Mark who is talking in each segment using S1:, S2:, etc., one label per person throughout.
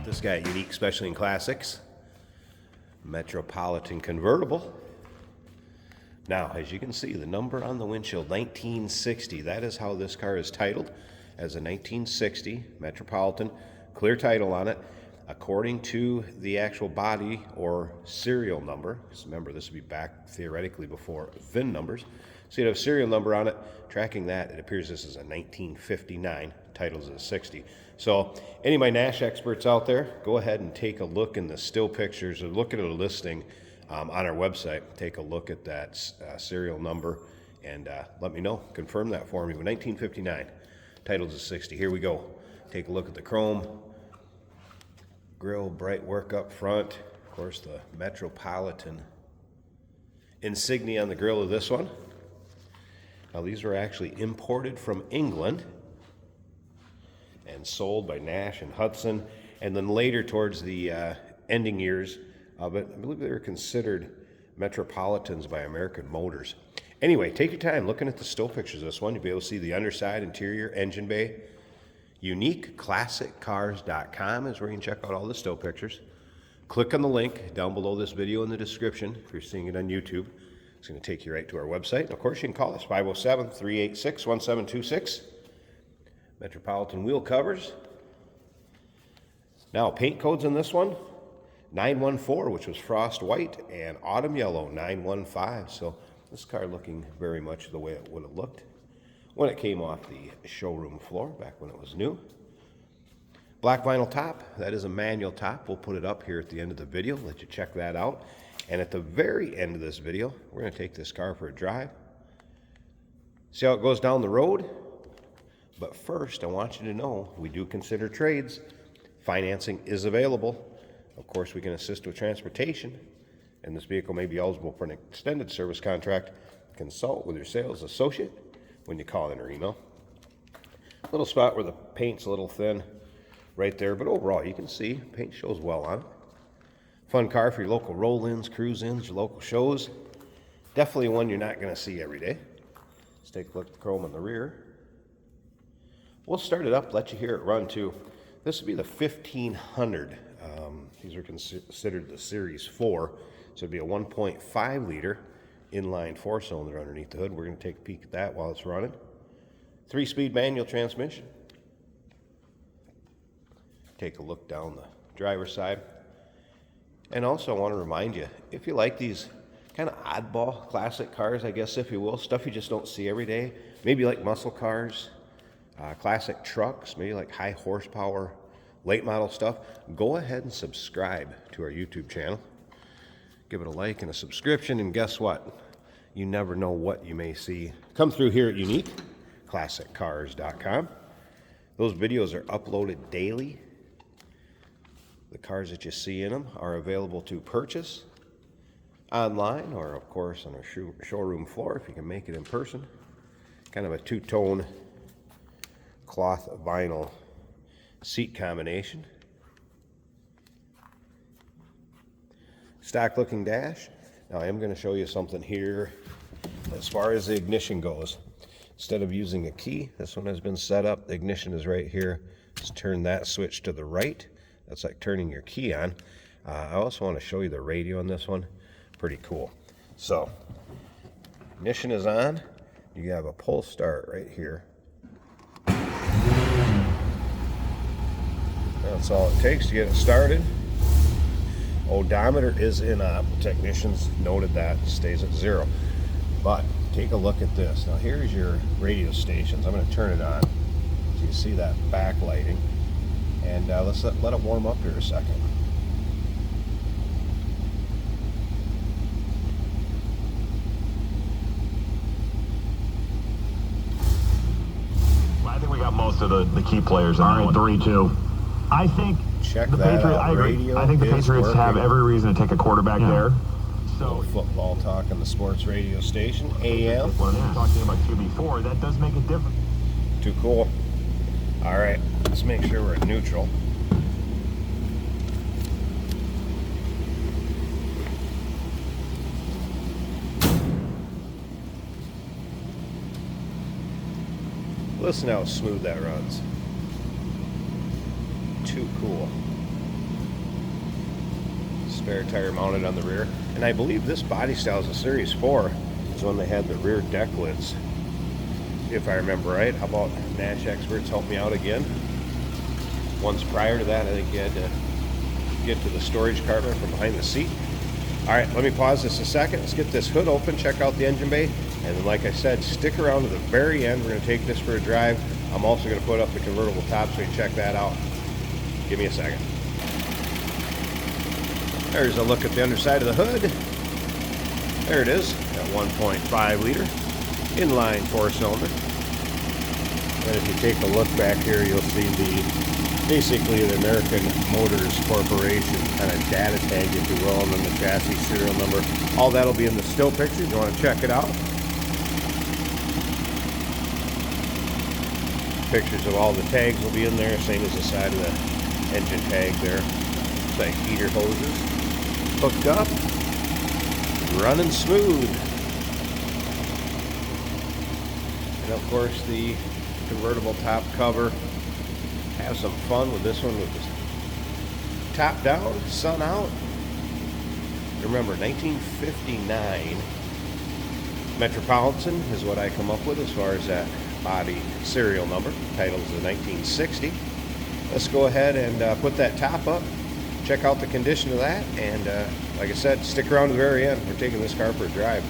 S1: This guy, unique, especially in classics. Metropolitan Convertible. Now, as you can see, the number on the windshield, 1960. That is how this car is titled, as a 1960 Metropolitan. Clear title on it. According to the actual body or serial number, because remember, this would be back theoretically before VIN numbers. So you'd have a serial number on it. Tracking that, it appears this is a 1959. Titles is a 60. So any of my Nash experts out there, go ahead and take a look in the still pictures or look at a listing on our website. Take a look at that serial number and let me know. Confirm that for me. 1959. Titles is 60. Here we go. Take a look at the chrome. Grill, bright work up front. Of course, the Metropolitan insignia on the grill of this one. Now, these were actually imported from England and sold by Nash and Hudson. And then later, towards the ending years of it, I believe they were considered Metropolitans by American Motors. Anyway, take your time looking at the still pictures of this one. You'll be able to see the underside, interior, engine bay. UniqueClassicCars.com is where you can check out all the still pictures. Click on the link down below this video in the description if you're seeing it on YouTube. It's going to take you right to our website. Of course, you can call us 507-386-1726. Metropolitan wheel covers. Now, paint codes in this one, 914, which was frost white, and autumn yellow, 915. So this car looking very much the way it would have looked when it came off the showroom floor back when it was new. Black vinyl top, that is a manual top. We'll put it up here at the end of the video, let you check that out. And at the very end of this video, we're going to take this car for a drive, see how it goes down the road. But first, I want you to know we do consider trades. Financing is available. Of course, we can assist with transportation, and this vehicle may be eligible for an extended service contract. Consult with your sales associate when you call in or email. Little spot where the paint's a little thin right there, but overall you can see paint shows well on it. Fun car for your local roll-ins, cruise-ins, your local shows. Definitely one you're not going to see every day. Let's take a look at the chrome on the rear. We'll start it up, let you hear it run too. This would be the 1500. These are considered the Series 4, so it'd be a 1.5 liter inline 4-cylinder underneath the hood. We're going to take a peek at that while it's running. 3-speed manual transmission. Take a look down the driver's side. And also I want to remind you, if you like these kind of oddball classic cars, I guess if you will, stuff you just don't see every day, maybe like muscle cars, classic trucks, maybe like high horsepower, late model stuff, go ahead and subscribe to our YouTube channel. Give it a like and a subscription, and guess what? You never know what you may see come through here at UniqueClassicCars.com. Those videos are uploaded daily. The cars that you see in them are available to purchase online or, of course, on our showroom floor if you can make it in person. Kind of a two-tone cloth vinyl seat combination. Stock looking dash. Now I am going to show you something here as far as the ignition goes. Instead of using a key, this one has been set up. The ignition is right here. Just turn that switch to the right. That's like turning your key on. I also want to show you the radio on this one. Pretty cool. So ignition is on. You have a pull start right here. That's all it takes to get it started. Odometer is in up. Technicians noted that. Stays at 0. But take a look at this. Now here's your radio stations. I'm going to turn it on so you see that backlighting. And let's let it warm up here a second.
S2: Well, I think we got most of the key players on 3-2. I think
S1: Check
S2: the
S1: that
S2: Patriots.
S1: out.
S2: I agree.
S1: Radio
S2: I think the
S1: is
S2: Patriots have
S1: working.
S2: every reason to take a quarterback there. So
S1: Football talk on the sports radio station, AM.
S2: when I'm talking about QB4, that does make a difference.
S1: Too cool. All right, let's make sure we're at neutral. Listen how smooth that runs. Too cool. spare tire mounted on the rear. And I believe this body style is a Series 4. Is when they had the rear deck lids, if I remember right. How about Nash experts help me out again? Once prior to that, I think you had to get to the storage compartment from behind the seat. All right, let me pause this a second. Let's get this hood open, check out the engine bay, and then like I said, stick around to the very end. We're gonna take this for a drive. I'm also gonna put up the convertible top so you can check that out. Give me a second. There's a look at the underside of the hood. There it is, at 1.5 liter, inline 4-cylinder. And if you take a look back here, you'll see basically the American Motors Corporation kind of data tag, if you will, and then the chassis serial number. All that'll be in the still picture if you want to check it out. Pictures of all the tags will be in there, same as the side of the engine tag there. It's like heater hoses hooked up, running smooth. And of course the convertible top cover. Have some fun with this one with the top down, sun out. Remember, 1959 Metropolitan is what I come up with as far as that body serial number. Title's the 1960. Let's go ahead and put that top up, check out the condition of that, and like I said, stick around to the very end. We're taking this car for a drive.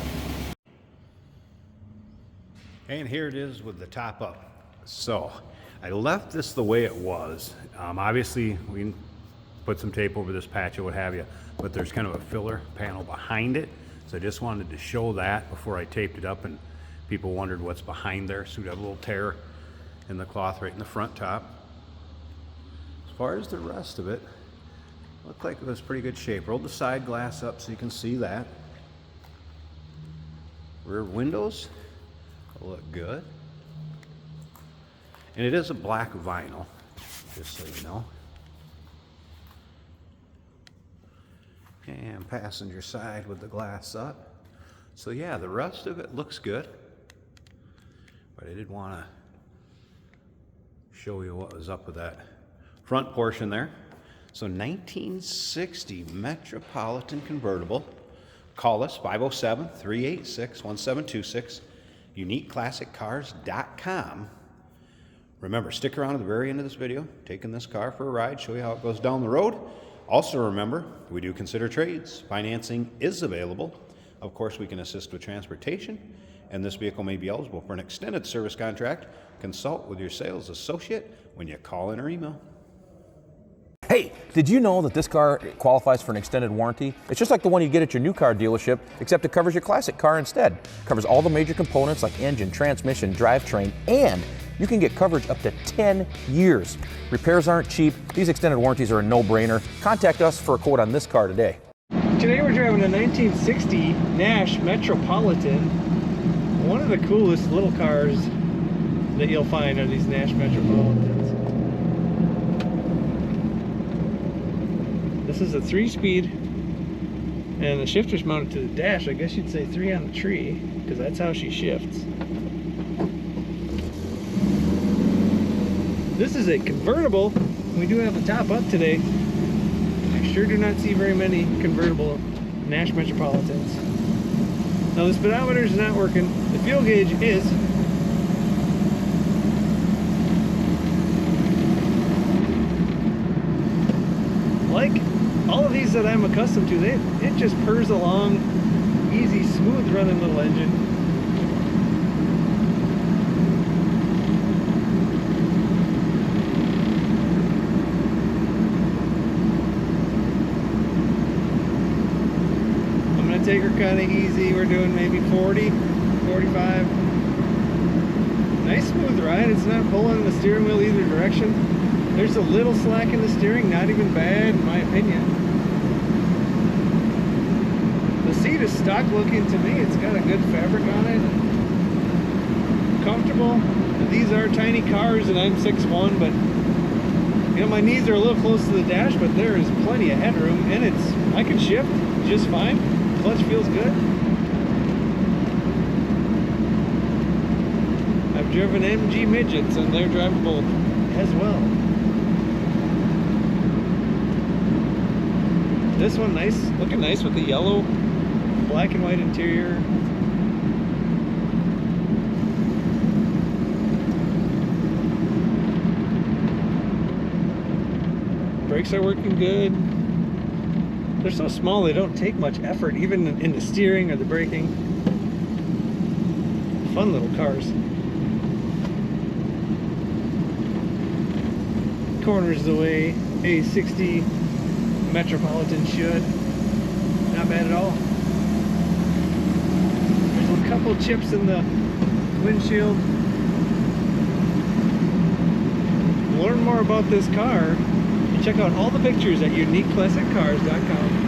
S1: And here it is with the top up. So I left this the way it was. Obviously, we can put some tape over this patch or what have you, but there's kind of a filler panel behind it. So I just wanted to show that before I taped it up, and people wondered what's behind there. So we got a little tear in the cloth right in the front top. As far as the rest of it, looked like it was pretty good shape. Rolled the side glass up so you can see that. Rear windows look good. And it is a black vinyl, just so you know. And passenger side with the glass up. So yeah, the rest of it looks good. But I did want to show you what was up with that front portion there. So 1960 Metropolitan convertible. Call us 507-386-1726, uniqueclassiccars.com. Remember, stick around to the very end of this video, taking this car for a ride, show you how it goes down the road. Also remember, we do consider trades. Financing is available. Of course, we can assist with transportation, and this vehicle may be eligible for an extended service contract. Consult with your sales associate when you call in or email.
S3: Hey, did you know that this car qualifies for an extended warranty? It's just like the one you get at your new car dealership, except it covers your classic car instead. It covers all the major components like engine, transmission, drivetrain, and you can get coverage up to 10 years. Repairs aren't cheap. These extended warranties are a no-brainer. Contact us for a quote on this car today.
S4: Today we're driving a 1960 Nash Metropolitan. One of the coolest little cars that you'll find are these Nash Metropolitans. This is a 3-speed, and the shifter's mounted to the dash. I guess you'd say 3 on the tree, because that's how she shifts. This is a convertible. We do have the top up today. I sure do not see very many convertible Nash Metropolitans. Now the speedometer is not working. The fuel gauge is. Like all of these that I'm accustomed to, it just purrs along, easy, smooth running little engine. I'm gonna take her kind of easy. We're doing maybe 40, 45. Nice smooth ride. It's not pulling the steering wheel either direction. There's a little slack in the steering, not even bad in my opinion. The seat is stock looking to me. It's got a good fabric on it. Comfortable. These are tiny cars and I'm 6'1", but you know, my knees are a little close to the dash, but there is plenty of headroom, and I can shift just fine. Clutch feels good. I've driven MG midgets and they're drivable as well. This one nice, looking nice with the yellow, black and white interior. Brakes are working good. They're so small they don't take much effort, even in the steering or the braking. Fun little cars. Corners the way a 60 Metropolitan should. Not bad at all. There's a couple chips in the windshield. Learn more about this car. Check out all the pictures at uniqueclassiccars.com.